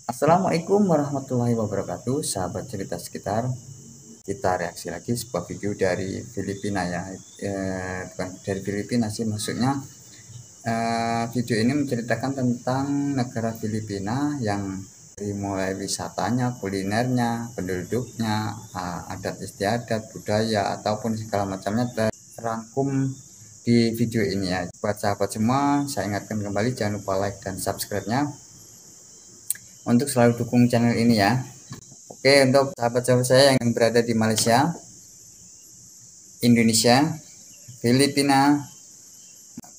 Assalamualaikum warahmatullahi wabarakatuh, sahabat cerita sekitar. Kita reaksi lagi sebuah video dari Filipina ya, bukan dari Filipina sih maksudnya. Video ini menceritakan tentang negara Filipina yang dari mulai wisatanya, kulinernya, penduduknya, adat istiadat, budaya ataupun segala macamnya terangkum di video ini ya. Buat sahabat semua, saya ingatkan kembali jangan lupa like dan subscribe-nya untuk selalu dukung channel ini ya. Oke, untuk sahabat-sahabat saya yang berada di Malaysia, Indonesia, Filipina,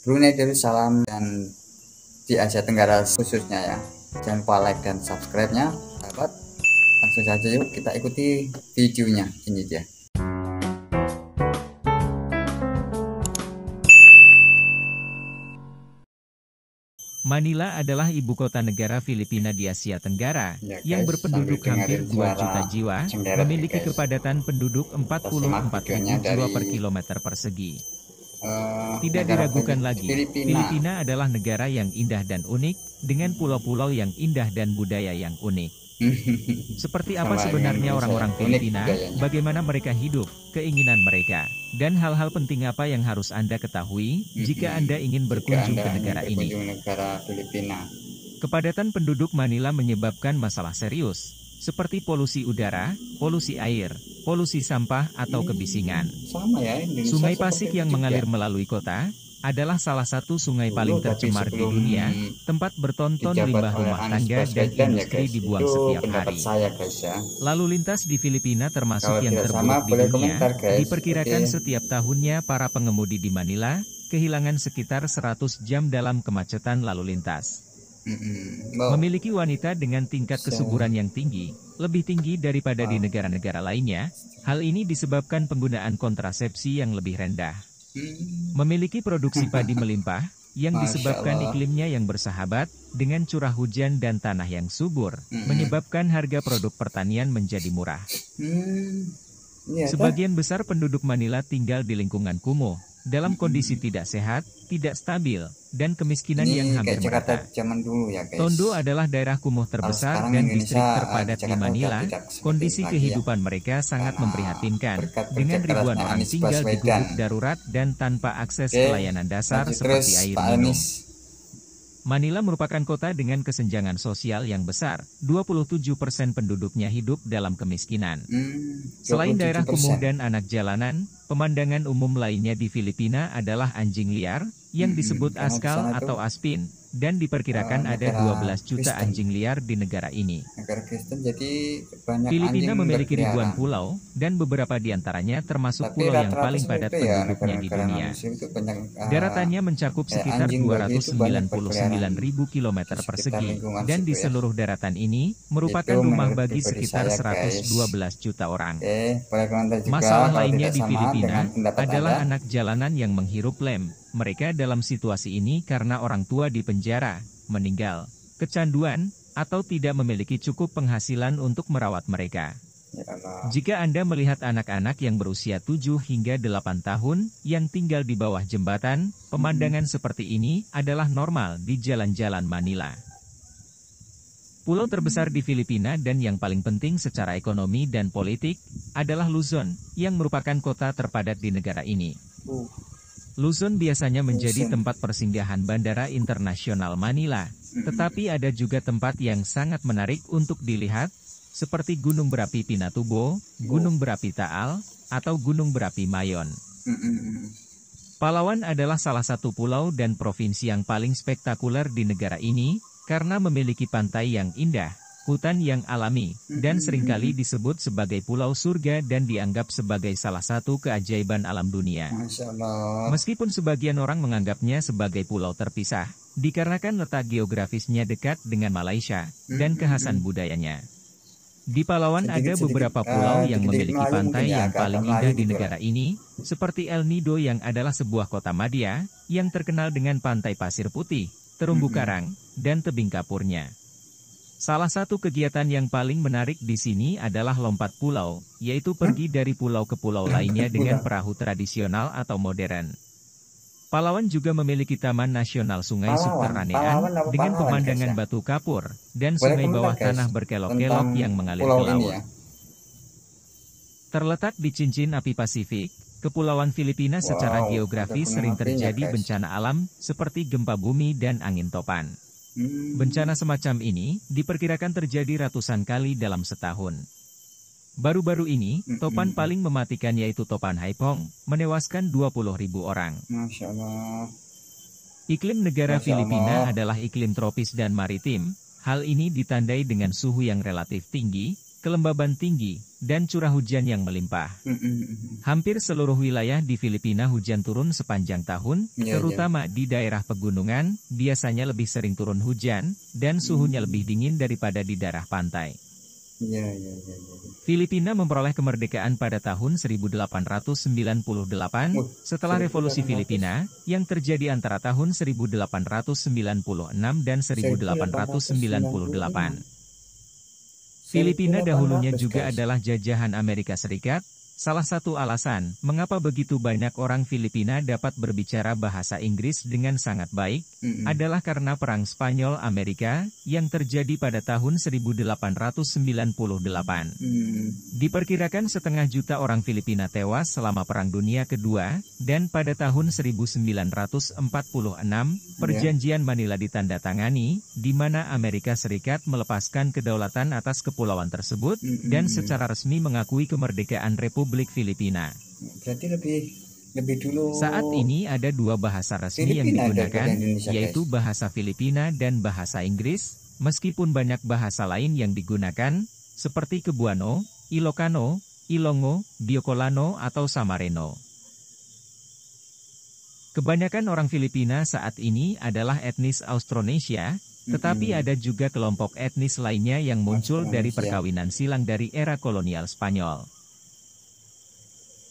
Brunei Darussalam, dan di Asia Tenggara khususnya ya, jangan lupa like dan subscribe-nya, sahabat. Langsung saja yuk kita ikuti videonya. Ini dia. Manila adalah ibu kota negara Filipina di Asia Tenggara, Ya, yang guys, berpenduduk sambil hampir dengerin 2 suara juta jiwa, cenderet nih, memiliki guys. kepadatan penduduk Kita simak 44.000 videonya jiwa dari per kilometer persegi. Tidak negara diragukan lagi, Filipina adalah negara yang indah dan unik, dengan pulau-pulau yang indah dan budaya yang unik. Seperti apa Sama sebenarnya dengan orang-orang unik Filipina, budayanya. bagaimana mereka hidup, keinginan mereka, dan hal-hal penting apa yang harus Anda ketahui jika Anda ingin berkunjung ke negara ini. Negara Filipina. Kepadatan penduduk Manila menyebabkan masalah serius, seperti polusi udara, polusi air, polusi sampah atau kebisingan. Sama ya, Indonesia Sungai seperti Pasig itu yang juga. mengalir melalui kota, adalah salah satu sungai Dulu, paling tapi tercemar di sebelum dunia, tempat bertonton dijabat limbah oleh rumah Anies tangga dan Baswedan ya industri guys, dibuang itu setiap pendapat hari. saya guys ya. Lalu lintas di Filipina termasuk Kalau yang tidak terburuk sama di boleh dunia, komentar guys. diperkirakan Oke. setiap tahunnya para pengemudi di Manila, kehilangan sekitar 100 jam dalam kemacetan lalu lintas. Wow. Memiliki wanita dengan tingkat kesuburan yang tinggi, lebih tinggi daripada di negara-negara lainnya. Hal ini disebabkan penggunaan kontrasepsi yang lebih rendah. Memiliki produksi padi melimpah, yang disebabkan iklimnya yang bersahabat, dengan curah hujan dan tanah yang subur, menyebabkan harga produk pertanian menjadi murah. Sebagian besar penduduk Manila tinggal di lingkungan kumuh, dalam kondisi tidak sehat, tidak stabil, dan kemiskinan Ini yang hampir kayak Jakarta merata. zaman dulu ya guys. Tondo adalah daerah kumuh terbesar dan distrik terpadat di Manila. Kondisi kehidupan mereka sangat memprihatinkan, dengan ribuan orang tinggal di gubuk darurat dan tanpa akses pelayanan dasar seperti air minum. Manila merupakan kota dengan kesenjangan sosial yang besar, 27% penduduknya hidup dalam kemiskinan. Selain daerah kumuh dan anak jalanan, pemandangan umum lainnya di Filipina adalah anjing liar, yang disebut askal atau aspin, dan diperkirakan ada 12 juta anjing liar di negara ini. Negara Kristen jadi banyak Filipina anjing memiliki ribuan berkeliaran. pulau, dan beberapa di antaranya termasuk Tapi pulau yang rata-rata paling padat seperti ya, penduduknya di negara-negara dunia. manusia itu banyak, Daratannya mencakup sekitar anjing bagi itu banyak 299.000 km di sekitar persegi, lingkungan dan di situ ya. seluruh daratan ini, merupakan Itu rumah menurut bagi pribadi sekitar saya, guys. 112 juta orang. Boleh komentar juga Masalah kalau lainnya tidak di sama Filipina dengan pendapat adalah Anda. anak jalanan yang menghirup lem. Mereka dalam situasi ini karena orang tua di penjara, meninggal, kecanduan, atau tidak memiliki cukup penghasilan untuk merawat mereka. Ya Allah. Jika Anda melihat anak-anak yang berusia 7 hingga 8 tahun, yang tinggal di bawah jembatan, pemandangan seperti ini adalah normal di jalan-jalan Manila. Pulau terbesar di Filipina dan yang paling penting secara ekonomi dan politik, adalah Luzon, yang merupakan kota terpadat di negara ini. Luzon biasanya menjadi tempat persinggahan Bandara Internasional Manila, tetapi ada juga tempat yang sangat menarik untuk dilihat, seperti Gunung Berapi Pinatubo, Gunung Berapi Taal, atau Gunung Berapi Mayon. Palawan adalah salah satu pulau dan provinsi yang paling spektakuler di negara ini, karena memiliki pantai yang indah, hutan yang alami, dan seringkali disebut sebagai pulau surga dan dianggap sebagai salah satu keajaiban alam dunia. Masya Allah. Meskipun sebagian orang menganggapnya sebagai pulau terpisah, dikarenakan letak geografisnya dekat dengan Malaysia, dan kekhasan budayanya. Di Palawan ada beberapa pulau yang memiliki pantai yang paling indah di negara ini, seperti El Nido yang adalah sebuah kota madya, yang terkenal dengan pantai pasir putih, terumbu karang, dan tebing kapurnya. Salah satu kegiatan yang paling menarik di sini adalah lompat pulau, yaitu pergi dari pulau ke pulau lainnya dengan perahu tradisional atau modern. Palawan juga memiliki Taman Nasional Sungai Subterranean Palawan apa dengan Palawan, guys, pemandangan ya? batu kapur dan Boleh sungai komentar, bawah guys, tanah tentang berkelok-kelok yang mengalir pulau ke ini laut. ya. Terletak di cincin api Pasifik, Kepulauan Filipina secara Wow, ada geografis gunung sering apinya, terjadi guys. bencana alam seperti gempa bumi dan angin topan. Bencana semacam ini diperkirakan terjadi ratusan kali dalam setahun. Baru-baru ini, topan paling mematikan yaitu topan Haipong, menewaskan 20.000 orang. Masya Allah. Iklim negara Masya Filipina Allah. adalah iklim tropis dan maritim. Hal ini ditandai dengan suhu yang relatif tinggi, kelembaban tinggi, dan curah hujan yang melimpah. Hampir seluruh wilayah di Filipina hujan turun sepanjang tahun, terutama di daerah pegunungan, biasanya lebih sering turun hujan, dan suhunya lebih dingin daripada di daerah pantai. Filipina memperoleh kemerdekaan pada tahun 1898, setelah Revolusi Filipina, yang terjadi antara tahun 1896 dan 1898. Filipina dahulunya juga adalah jajahan Amerika Serikat. Salah satu alasan mengapa begitu banyak orang Filipina dapat berbicara bahasa Inggris dengan sangat baik, adalah karena Perang Spanyol-Amerika yang terjadi pada tahun 1898. Diperkirakan 500.000 orang Filipina tewas selama Perang Dunia Kedua, dan pada tahun 1946, Perjanjian Manila ditandatangani, di mana Amerika Serikat melepaskan kedaulatan atas kepulauan tersebut, dan secara resmi mengakui kemerdekaan Republik Filipina. Berarti lebih dulu. Saat ini ada dua bahasa resmi yang digunakan, yaitu bahasa Filipina dan bahasa Inggris, meskipun banyak bahasa lain yang digunakan, seperti Cebuano, Ilocano, Ilongo, Biocolano atau Samareno. Kebanyakan orang Filipina saat ini adalah etnis Austronesia, tetapi ada juga kelompok etnis lainnya yang muncul dari perkawinan silang dari era kolonial Spanyol.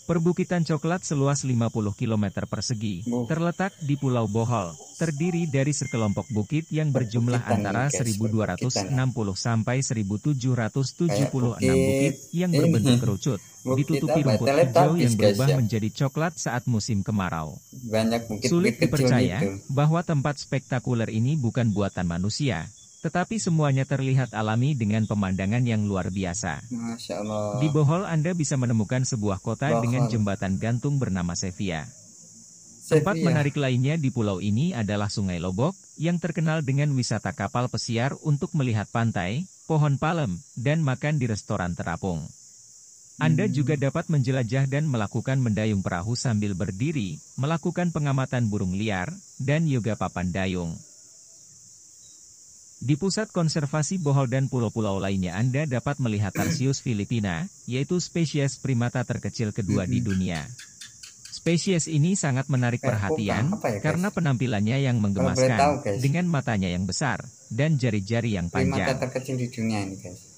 Perbukitan Coklat seluas 50 km persegi, terletak di Pulau Bohol, terdiri dari sekelompok bukit yang berjumlah antara 1.260 sampai 1.776 bukit yang berbentuk kerucut, ditutupi rumput hijau yang berubah menjadi coklat saat musim kemarau. Sulit dipercaya bahwa tempat spektakuler ini bukan buatan manusia, tetapi semuanya terlihat alami dengan pemandangan yang luar biasa. Masya Allah. Di Bohol Anda bisa menemukan sebuah kota dengan jembatan gantung bernama Sevilla. Tempat menarik lainnya di pulau ini adalah Sungai Lobok, yang terkenal dengan wisata kapal pesiar untuk melihat pantai, pohon palem, dan makan di restoran terapung. Anda juga dapat menjelajah dan melakukan mendayung perahu sambil berdiri, melakukan pengamatan burung liar, dan yoga papan dayung. Di Pusat Konservasi Bohol dan pulau-pulau lainnya Anda dapat melihat Tarsius filipina, yaitu spesies primata terkecil kedua di dunia. Spesies ini sangat menarik perhatian, karena penampilannya yang menggemaskan, dengan matanya yang besar, dan jari-jari yang panjang. Primata terkecil di dunia ini, guys.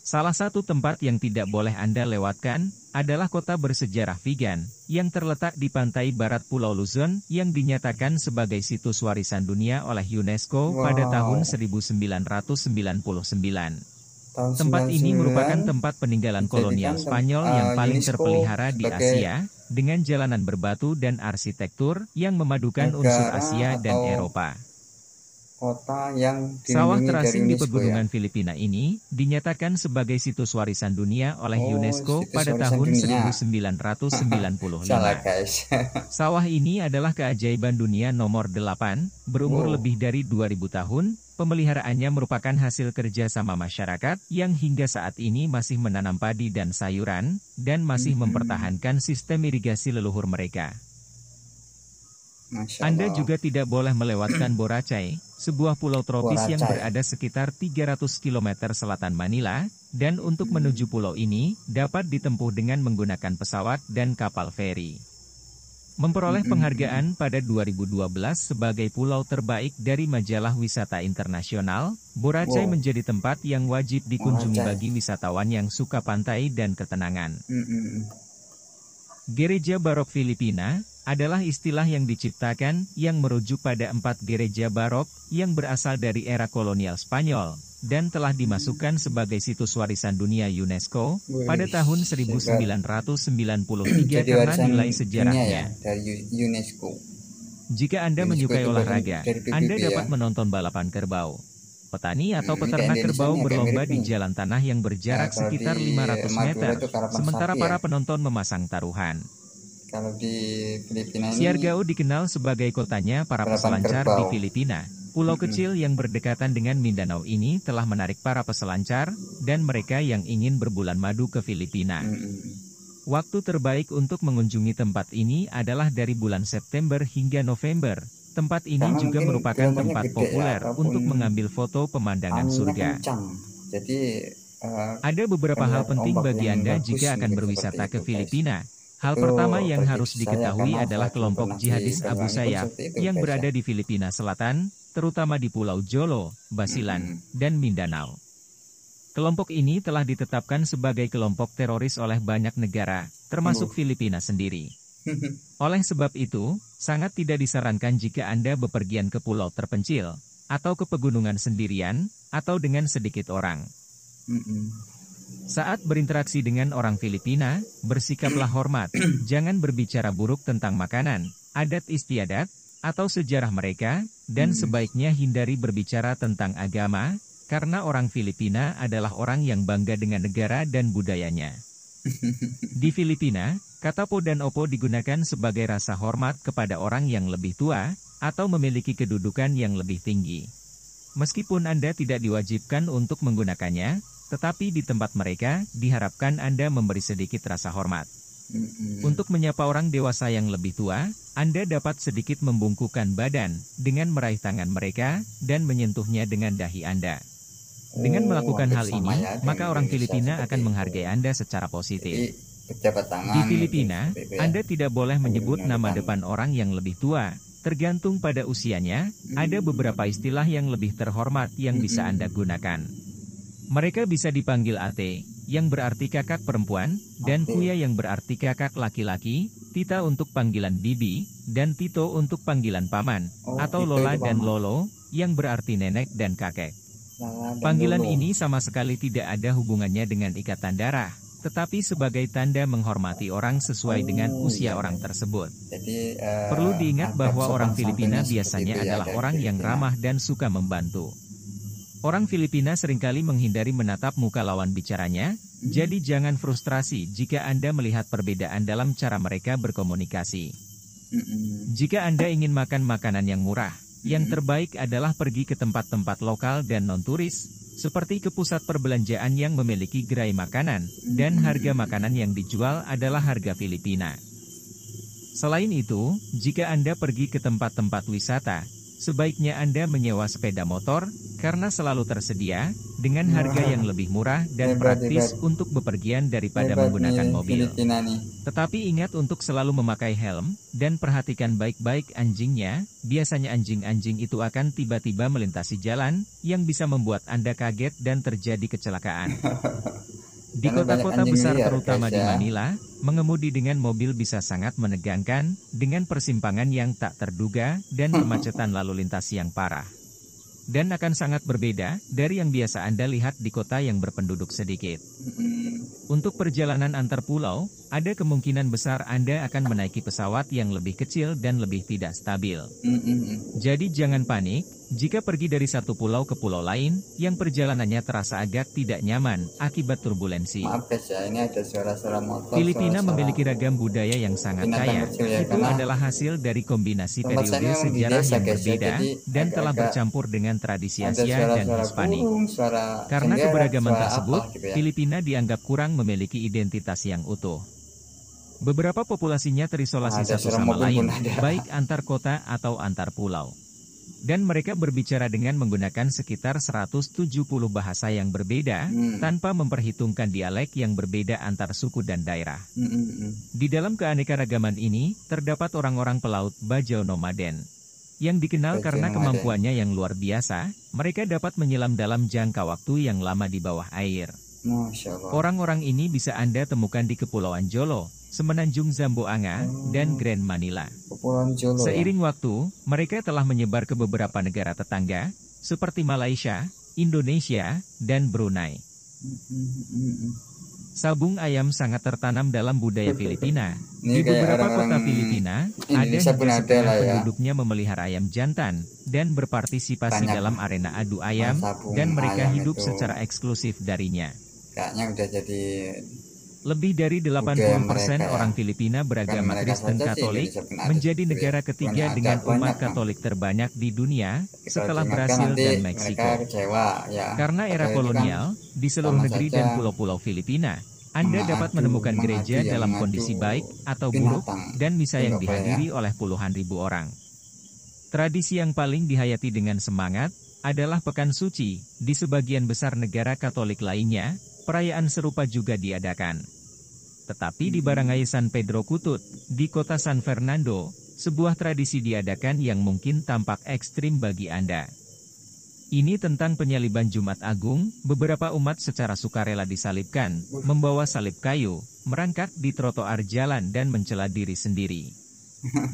Salah satu tempat yang tidak boleh Anda lewatkan, adalah kota bersejarah Vigan, yang terletak di pantai barat Pulau Luzon, yang dinyatakan sebagai situs warisan dunia oleh UNESCO pada tahun 1999. Tempat ini merupakan tempat peninggalan kolonial Spanyol yang paling terpelihara di Asia, dengan jalanan berbatu dan arsitektur yang memadukan unsur Asia dan Eropa. Kota yang Sawah terasing di pegunungan Filipina ini dinyatakan sebagai situs warisan dunia oleh UNESCO pada tahun 1995. Sawah ini adalah keajaiban dunia nomor 8, berumur lebih dari 2000 tahun. Pemeliharaannya merupakan hasil kerja sama masyarakat yang hingga saat ini masih menanam padi dan sayuran, dan masih mempertahankan sistem irigasi leluhur mereka. Anda juga tidak boleh melewatkan Boracay, sebuah pulau tropis yang berada sekitar 300 km selatan Manila, dan untuk menuju pulau ini, dapat ditempuh dengan menggunakan pesawat dan kapal feri. Memperoleh penghargaan pada 2012 sebagai pulau terbaik dari majalah wisata internasional, Boracay menjadi tempat yang wajib dikunjungi bagi wisatawan yang suka pantai dan ketenangan. Gereja Barok Filipina adalah istilah yang diciptakan yang merujuk pada 4 gereja barok yang berasal dari era kolonial Spanyol dan telah dimasukkan sebagai situs warisan dunia UNESCO pada tahun 1993 karena nilai sejarahnya. Dari UNESCO. Jika Anda Ini juga menyukai itu bagian olahraga, dari Anda PBB ya. dapat menonton balapan kerbau. Petani atau Ini kayak peternak Indonesia kerbau nih, kayak berlomba mirip di nih. jalan tanah yang berjarak Kalau di sekitar 500 Madura meter, itu karapan sementara sapi ya. para penonton memasang taruhan. Kalau di Filipina ini Siargao dikenal sebagai kotanya para balapan peselancar di kerbau. Filipina. Pulau kecil yang berdekatan dengan Mindanao ini telah menarik para peselancar dan mereka yang ingin berbulan madu ke Filipina. Waktu terbaik untuk mengunjungi tempat ini adalah dari bulan September hingga November. Tempat ini Karena juga mungkin merupakan gelombangnya tempat gede ya, populer ataupun untuk mengambil foto pemandangan anginnya surga. kencang. Jadi Ada beberapa hal melihat penting ombak bagi yang Anda bagus jika akan mungkin berwisata seperti ke itu, guys. Filipina. Hal Itu pertama yang harus prediksi saya diketahui karena adalah saya dulu kelompok pernah di jihadis Abu Banyuwangi pun Sayyaf seperti itu, yang guys, berada ya. di Filipina Selatan, terutama di Pulau Jolo, Basilan, dan Mindanao. Kelompok ini telah ditetapkan sebagai kelompok teroris oleh banyak negara, termasuk Filipina sendiri. Oleh sebab itu, sangat tidak disarankan jika Anda bepergian ke pulau terpencil, atau ke pegunungan sendirian, atau dengan sedikit orang. Saat berinteraksi dengan orang Filipina, bersikaplah hormat, jangan berbicara buruk tentang makanan, adat istiadat, atau sejarah mereka, dan sebaiknya hindari berbicara tentang agama, karena orang Filipina adalah orang yang bangga dengan negara dan budayanya. Di Filipina, kata po dan opo digunakan sebagai rasa hormat kepada orang yang lebih tua, atau memiliki kedudukan yang lebih tinggi. Meskipun Anda tidak diwajibkan untuk menggunakannya, tetapi di tempat mereka, diharapkan Anda memberi sedikit rasa hormat. Untuk menyapa orang dewasa yang lebih tua, Anda dapat sedikit membungkukkan badan, dengan meraih tangan mereka, dan menyentuhnya dengan dahi Anda. Dengan melakukan hal ini, maka orang Filipina akan menghargai Anda secara positif. Di Filipina, Anda tidak boleh menyebut nama depan orang yang lebih tua. Tergantung pada usianya, ada beberapa istilah yang lebih terhormat yang bisa Anda gunakan. Mereka bisa dipanggil ate, yang berarti kakak perempuan, dan kuya yang berarti kakak laki-laki, tita untuk panggilan bibi, dan tito untuk panggilan paman, atau lola dan lolo, yang berarti nenek dan kakek. Panggilan ini sama sekali tidak ada hubungannya dengan ikatan darah, tetapi sebagai tanda menghormati orang sesuai dengan usia orang tersebut. Jadi, Perlu diingat bahwa orang Filipina seperti biasanya itu ya, adalah dari orang yang Filipina. ramah dan suka membantu. Orang Filipina seringkali menghindari menatap muka lawan bicaranya, jadi jangan frustrasi jika Anda melihat perbedaan dalam cara mereka berkomunikasi. Jika Anda ingin makan makanan yang murah, yang terbaik adalah pergi ke tempat-tempat lokal dan non-turis, seperti ke pusat perbelanjaan yang memiliki gerai makanan, dan harga makanan yang dijual adalah harga Filipina. Selain itu, jika Anda pergi ke tempat-tempat wisata, sebaiknya Anda menyewa sepeda motor, karena selalu tersedia, dengan harga yang lebih murah dan praktis untuk bepergian daripada menggunakan mobil. Filipina nih. Tetapi ingat untuk selalu memakai helm, dan perhatikan baik-baik anjingnya, biasanya anjing-anjing itu akan tiba-tiba melintasi jalan, yang bisa membuat Anda kaget dan terjadi kecelakaan. Di Karena banyak kota-kota anjing besar liar, terutama guys, di ya. Manila, mengemudi dengan mobil bisa sangat menegangkan, dengan persimpangan yang tak terduga, dan kemacetan lalu lintas yang parah. Dan akan sangat berbeda dari yang biasa Anda lihat di kota yang berpenduduk sedikit. Untuk perjalanan antar pulau, ada kemungkinan besar Anda akan menaiki pesawat yang lebih kecil dan lebih tidak stabil. Jadi jangan panik, jika pergi dari satu pulau ke pulau lain, yang perjalanannya terasa agak tidak nyaman akibat turbulensi. Maaf guys ya, ini ada suara-suara motor. Filipina suara-suara memiliki ragam budaya yang sangat binatang kaya. kecil ya, Itu karena adalah hasil dari kombinasi tempat saya periode memang di sejarah desa, yang guys, ya. berbeda, Jadi dan telah agak-agak bercampur dengan tradisi ada Asia dan suara-suara Hispanik. burung, suara Karena cenderat, keberagaman suara tersebut, apa gitu ya. Filipina dianggap kurang memiliki identitas yang utuh. Beberapa populasinya terisolasi Ada satu suara sama mobil lain, pun ada. baik antar kota atau antar pulau. Dan mereka berbicara dengan menggunakan sekitar 170 bahasa yang berbeda, tanpa memperhitungkan dialek yang berbeda antar suku dan daerah. Di dalam keanekaragaman ini, terdapat orang-orang pelaut Bajau Nomaden, yang dikenal Bajau karena Nomaden. kemampuannya yang luar biasa. Mereka dapat menyelam dalam jangka waktu yang lama di bawah air. Masya Allah. Orang-orang ini bisa Anda temukan di Kepulauan Jolo, Semenanjung Zamboanga, dan Grand Manila. Kepulauan Jolo ya. Seiring waktu, mereka telah menyebar ke beberapa negara tetangga, seperti Malaysia, Indonesia, dan Brunei. Sabung ayam sangat tertanam dalam budaya Filipina. Ini Di kayak beberapa orang-orang kota Filipina, ada Indonesia pun hingga ada setengah lah ya. penduduknya memelihara ayam jantan, dan berpartisipasi Banyak dalam arena adu ayam, sabung dan mereka ayam hidup itu secara eksklusif darinya. kayaknya udah jadi Lebih dari budaya 80% mereka ya. orang Filipina Bukan beragama mereka Kristen saja sih, Katolik, Indonesia pun ada menjadi gitu ya. negara Bukan ketiga ada, dengan banyak, umat Bang. Katolik terbanyak di dunia, Kalau setelah diingatkan Brasil nanti dan mereka Meksiko. kecewa ya. Karena era Padahal itu kan kolonial, di seluruh sama negeri saja dan pulau-pulau Filipina, Anda dapat menemukan gereja dalam kondisi baik atau buruk, dan misa yang dihadiri oleh puluhan ribu orang. Tradisi yang paling dihayati dengan semangat, adalah Pekan Suci. Di sebagian besar negara Katolik lainnya, perayaan serupa juga diadakan. Tetapi di Barangay San Pedro Kutut, di kota San Fernando, sebuah tradisi diadakan yang mungkin tampak ekstrim bagi Anda. Ini tentang penyaliban Jumat Agung. Beberapa umat secara sukarela disalibkan, membawa salib kayu, merangkak di trotoar jalan dan mencela diri sendiri.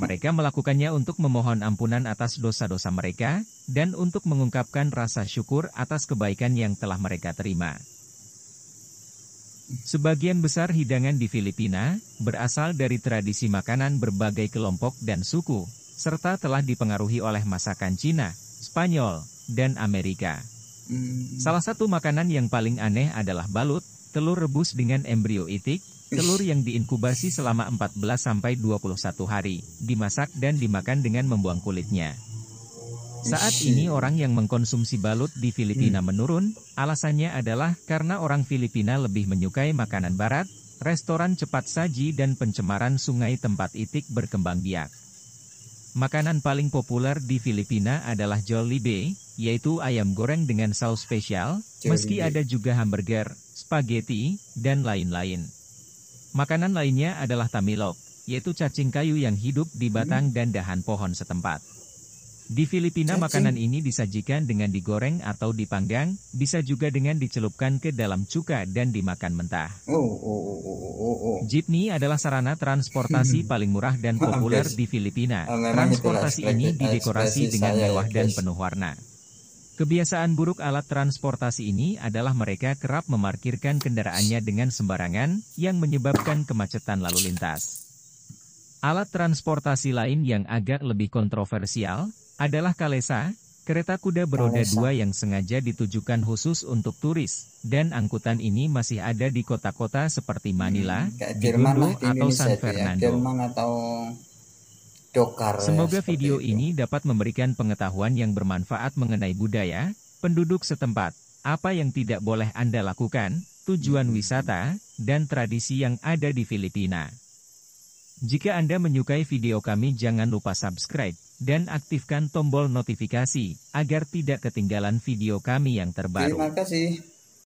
Mereka melakukannya untuk memohon ampunan atas dosa-dosa mereka, dan untuk mengungkapkan rasa syukur atas kebaikan yang telah mereka terima. Sebagian besar hidangan di Filipina, berasal dari tradisi makanan berbagai kelompok dan suku, serta telah dipengaruhi oleh masakan Cina, Spanyol, dan Amerika. Salah satu makanan yang paling aneh adalah balut, telur rebus dengan embrio itik, telur yang diinkubasi selama 14-21 hari, dimasak dan dimakan dengan membuang kulitnya. Saat ini orang yang mengkonsumsi balut di Filipina menurun, alasannya adalah karena orang Filipina lebih menyukai makanan barat, restoran cepat saji dan pencemaran sungai tempat itik berkembang biak. Makanan paling populer di Filipina adalah Jollibee, yaitu ayam goreng dengan saus spesial, meski ada juga hamburger, spaghetti, dan lain-lain. Makanan lainnya adalah tamilok, yaitu cacing kayu yang hidup di batang dan dahan pohon setempat. Di Filipina makanan ini disajikan dengan digoreng atau dipanggang, bisa juga dengan dicelupkan ke dalam cuka dan dimakan mentah. Jeepney adalah sarana transportasi paling murah dan populer di Filipina. Transportasi ini didekorasi dengan mewah dan penuh warna. Kebiasaan buruk alat transportasi ini adalah mereka kerap memarkirkan kendaraannya dengan sembarangan, yang menyebabkan kemacetan lalu lintas. Alat transportasi lain yang agak lebih kontroversial adalah kalesa, kereta kuda beroda dua yang sengaja ditujukan khusus untuk turis, dan angkutan ini masih ada di kota-kota seperti Manila, Binondo, atau San Fernando. Semoga video ini dapat memberikan pengetahuan yang bermanfaat mengenai budaya, penduduk setempat, apa yang tidak boleh Anda lakukan, tujuan wisata, dan tradisi yang ada di Filipina. Jika Anda menyukai video kami, jangan lupa subscribe dan aktifkan tombol notifikasi, agar tidak ketinggalan video kami yang terbaru. Terima kasih.